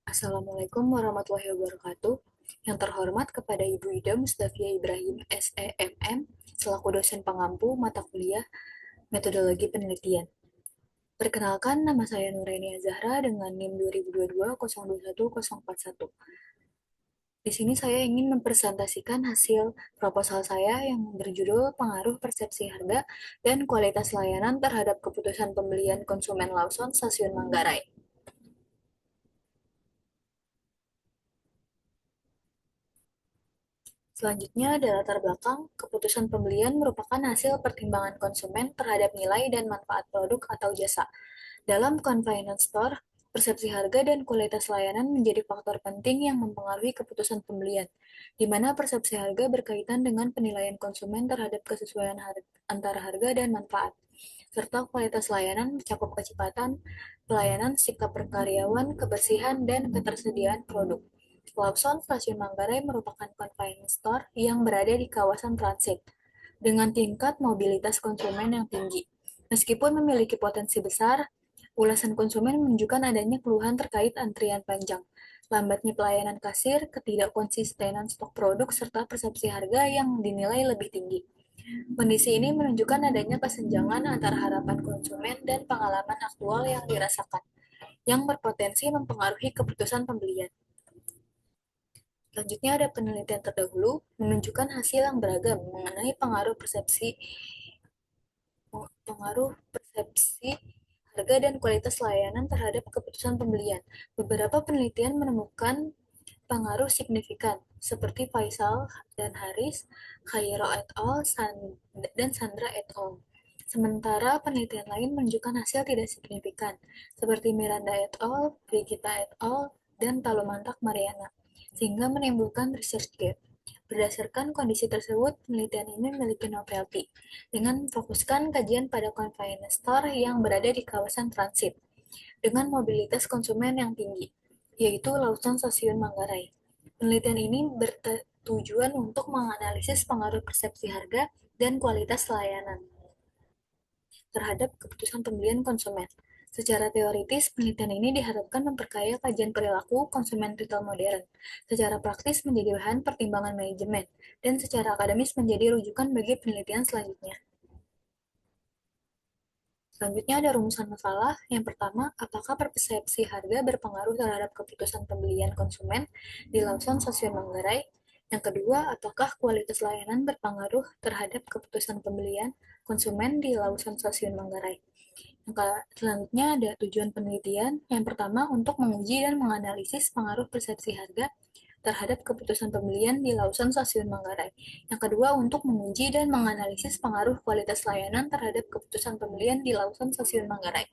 Assalamualaikum warahmatullahi wabarakatuh. Yang terhormat kepada Ibu Ida Mustafia Ibrahim SEMM selaku dosen pengampu mata kuliah Metodologi Penelitian. Perkenalkan, nama saya Nuraini Zahra dengan NIM 2022 010141. Di sini saya ingin mempresentasikan hasil proposal saya yang berjudul Pengaruh Persepsi Harga dan Kualitas Layanan terhadap Keputusan Pembelian Konsumen Lawson Stasiun Manggarai. Selanjutnya ada latar belakang. Keputusan pembelian merupakan hasil pertimbangan konsumen terhadap nilai dan manfaat produk atau jasa. Dalam convenience store, persepsi harga dan kualitas layanan menjadi faktor penting yang mempengaruhi keputusan pembelian, di mana persepsi harga berkaitan dengan penilaian konsumen terhadap kesesuaian antara harga dan manfaat, serta kualitas layanan mencakup kecepatan, pelayanan, sikap berkaryawan, kebersihan, dan ketersediaan produk. Lawson Stasiun Manggarai merupakan convenience store yang berada di kawasan transit dengan tingkat mobilitas konsumen yang tinggi. Meskipun memiliki potensi besar, ulasan konsumen menunjukkan adanya keluhan terkait antrian panjang, lambatnya pelayanan kasir, ketidakkonsistenan stok produk, serta persepsi harga yang dinilai lebih tinggi. Kondisi ini menunjukkan adanya kesenjangan antara harapan konsumen dan pengalaman aktual yang dirasakan, yang berpotensi mempengaruhi keputusan pembelian. Selanjutnya ada penelitian terdahulu menunjukkan hasil yang beragam mengenai pengaruh persepsi harga dan kualitas layanan terhadap keputusan pembelian. Beberapa penelitian menemukan pengaruh signifikan seperti Faisal dan Haris, Khairo et al. Dan Sandra et al. Sementara penelitian lain menunjukkan hasil tidak signifikan seperti Miranda et al., Brigita et al., dan Talumantak Mariana, sehingga menimbulkan research gap. Berdasarkan kondisi tersebut, penelitian ini memiliki novelty dengan memfokuskan kajian pada convenience store yang berada di kawasan transit dengan mobilitas konsumen yang tinggi, yaitu Lawson Stasiun Manggarai. Penelitian ini bertujuan untuk menganalisis pengaruh persepsi harga dan kualitas layanan terhadap keputusan pembelian konsumen. Secara teoritis, penelitian ini diharapkan memperkaya kajian perilaku konsumen retail modern, secara praktis menjadi bahan pertimbangan manajemen, dan secara akademis menjadi rujukan bagi penelitian selanjutnya. Selanjutnya ada rumusan masalah. Yang pertama, apakah persepsi harga berpengaruh terhadap keputusan pembelian konsumen di Lawson Stasiun Manggarai? Yang kedua, apakah kualitas layanan berpengaruh terhadap keputusan pembelian konsumen di Lawson Stasiun Manggarai? Selanjutnya ada tujuan penelitian. Yang pertama, untuk menguji dan menganalisis pengaruh persepsi harga terhadap keputusan pembelian di Lawson Stasiun Manggarai. Yang kedua, untuk menguji dan menganalisis pengaruh kualitas layanan terhadap keputusan pembelian di Lawson Stasiun Manggarai.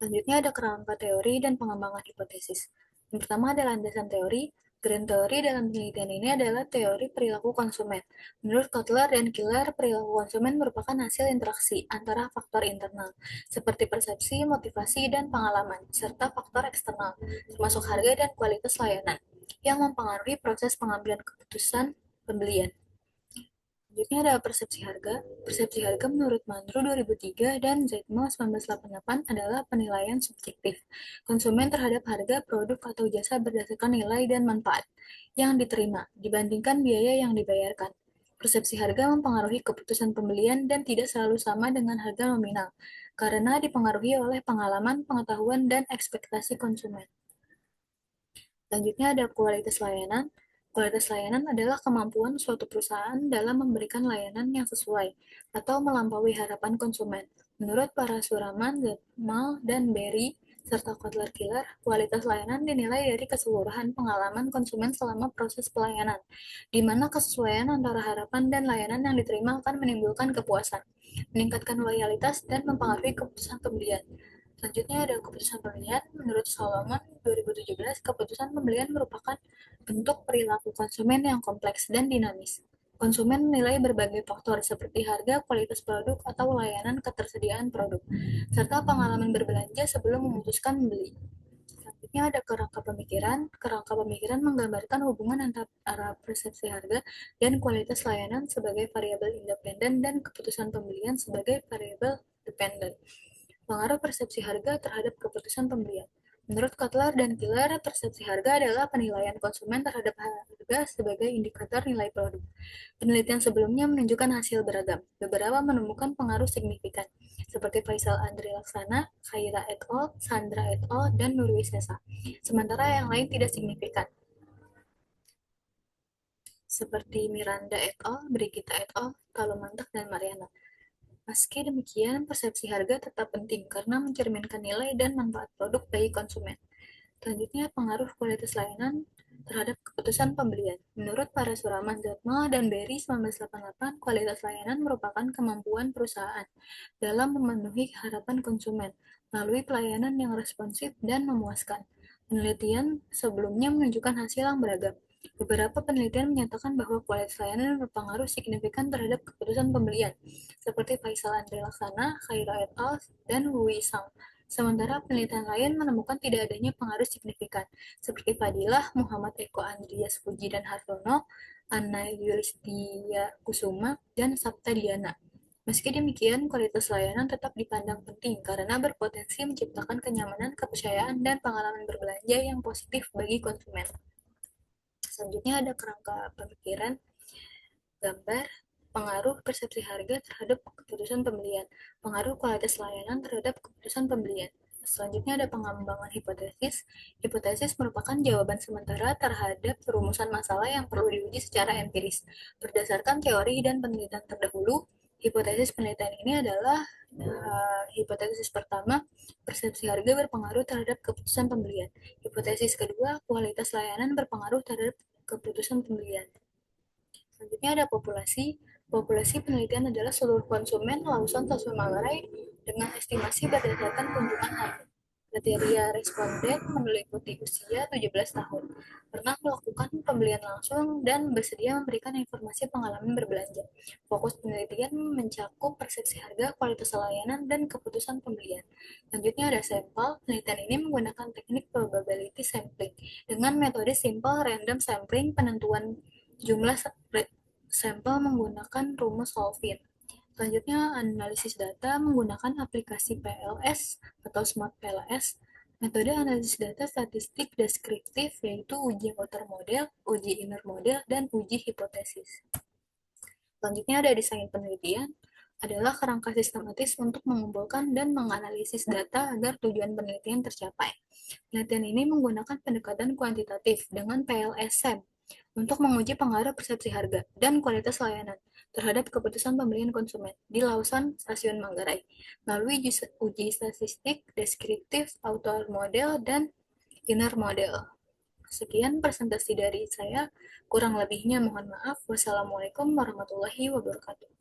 Selanjutnya ada kerangka teori dan pengembangan hipotesis. Yang pertama adalah landasan teori. Grand teori dalam penelitian ini adalah teori perilaku konsumen. Menurut Kotler dan Killer, perilaku konsumen merupakan hasil interaksi antara faktor internal, seperti persepsi, motivasi, dan pengalaman, serta faktor eksternal, termasuk harga dan kualitas layanan, yang mempengaruhi proses pengambilan keputusan pembelian. Selanjutnya ada persepsi harga. Persepsi harga menurut Mandro 2003 dan Zetmo 1988 adalah penilaian subjektif konsumen terhadap harga produk atau jasa berdasarkan nilai dan manfaat yang diterima dibandingkan biaya yang dibayarkan. Persepsi harga mempengaruhi keputusan pembelian dan tidak selalu sama dengan harga nominal, karena dipengaruhi oleh pengalaman, pengetahuan, dan ekspektasi konsumen. Selanjutnya ada kualitas layanan. Kualitas layanan adalah kemampuan suatu perusahaan dalam memberikan layanan yang sesuai atau melampaui harapan konsumen. Menurut para Suraman, Zetmal, dan Berry, serta Kotler-Killer, kualitas layanan dinilai dari keseluruhan pengalaman konsumen selama proses pelayanan, di mana kesesuaian antara harapan dan layanan yang diterima akan menimbulkan kepuasan, meningkatkan loyalitas, dan mempengaruhi keputusan pembelian. Selanjutnya ada keputusan pembelian. Menurut Solomon 2017, keputusan pembelian merupakan bentuk perilaku konsumen yang kompleks dan dinamis. Konsumen menilai berbagai faktor seperti harga, kualitas produk, atau layanan ketersediaan produk, serta pengalaman berbelanja sebelum memutuskan membeli. Selanjutnya ada kerangka pemikiran. Kerangka pemikiran menggambarkan hubungan antara persepsi harga dan kualitas layanan sebagai variabel independen dan keputusan pembelian sebagai variabel dependen. Pengaruh persepsi harga terhadap keputusan pembelian. Menurut Kotler dan Killer, persepsi harga adalah penilaian konsumen terhadap harga sebagai indikator nilai produk. Penelitian sebelumnya menunjukkan hasil beragam. Beberapa menemukan pengaruh signifikan, seperti Faisal Andri Laksana, Khaira et al., Sandra et al., dan Nurwisesa. Sementara yang lain tidak signifikan, seperti Miranda et al., Brigita et al., Talomantak, dan Mariana. Meski demikian, persepsi harga tetap penting karena mencerminkan nilai dan manfaat produk bagi konsumen. Selanjutnya, pengaruh kualitas layanan terhadap keputusan pembelian. Menurut Parasuraman Zatma dan Berry 1988, kualitas layanan merupakan kemampuan perusahaan dalam memenuhi harapan konsumen melalui pelayanan yang responsif dan memuaskan. Penelitian sebelumnya menunjukkan hasil yang beragam. Beberapa penelitian menyatakan bahwa kualitas layanan berpengaruh signifikan terhadap keputusan pembelian, seperti Faisal Andri Laksana, Khaira et al., dan Wu Sang. Sementara penelitian lain menemukan tidak adanya pengaruh signifikan, seperti Fadilah, Muhammad Eko Andreas Puji dan Hartono, Anna Yulistia Kusuma, dan Sapta Diana. Meski demikian, kualitas layanan tetap dipandang penting karena berpotensi menciptakan kenyamanan, kepercayaan, dan pengalaman berbelanja yang positif bagi konsumen. Selanjutnya ada kerangka pemikiran, gambar, pengaruh persepsi harga terhadap keputusan pembelian, pengaruh kualitas layanan terhadap keputusan pembelian. Selanjutnya ada pengembangan hipotesis. Hipotesis merupakan jawaban sementara terhadap perumusan masalah yang perlu diuji secara empiris. Berdasarkan teori dan penelitian terdahulu, hipotesis penelitian ini adalah hipotesis pertama, persepsi harga berpengaruh terhadap keputusan pembelian. Hipotesis kedua, kualitas layanan berpengaruh terhadap keputusan pembelian. Selanjutnya ada populasi. Populasi penelitian adalah seluruh konsumen Lawson Stasiun Manggarai dengan estimasi berdasarkan kunjungan harga. Kriteria responden meliputi usia 17 tahun, pernah melakukan pembelian langsung, dan bersedia memberikan informasi pengalaman berbelanja. Fokus penelitian mencakup persepsi harga, kualitas layanan, dan keputusan pembelian. Selanjutnya ada sampel. Penelitian ini menggunakan teknik probability sampling dengan metode simple random sampling, penentuan jumlah sampel menggunakan rumus Solvin. Selanjutnya, analisis data menggunakan aplikasi PLS atau Smart PLS. Metode analisis data statistik deskriptif yaitu uji outer model, uji inner model, dan uji hipotesis. Selanjutnya ada desain penelitian, adalah kerangka sistematis untuk mengumpulkan dan menganalisis data agar tujuan penelitian tercapai. Penelitian ini menggunakan pendekatan kuantitatif dengan PLS-SAM untuk menguji pengaruh persepsi harga dan kualitas layanan terhadap keputusan pembelian konsumen di Lawson Stasiun Manggarai melalui uji statistik, deskriptif, outer model, dan inner model. Sekian presentasi dari saya, kurang lebihnya mohon maaf. Wassalamualaikum warahmatullahi wabarakatuh.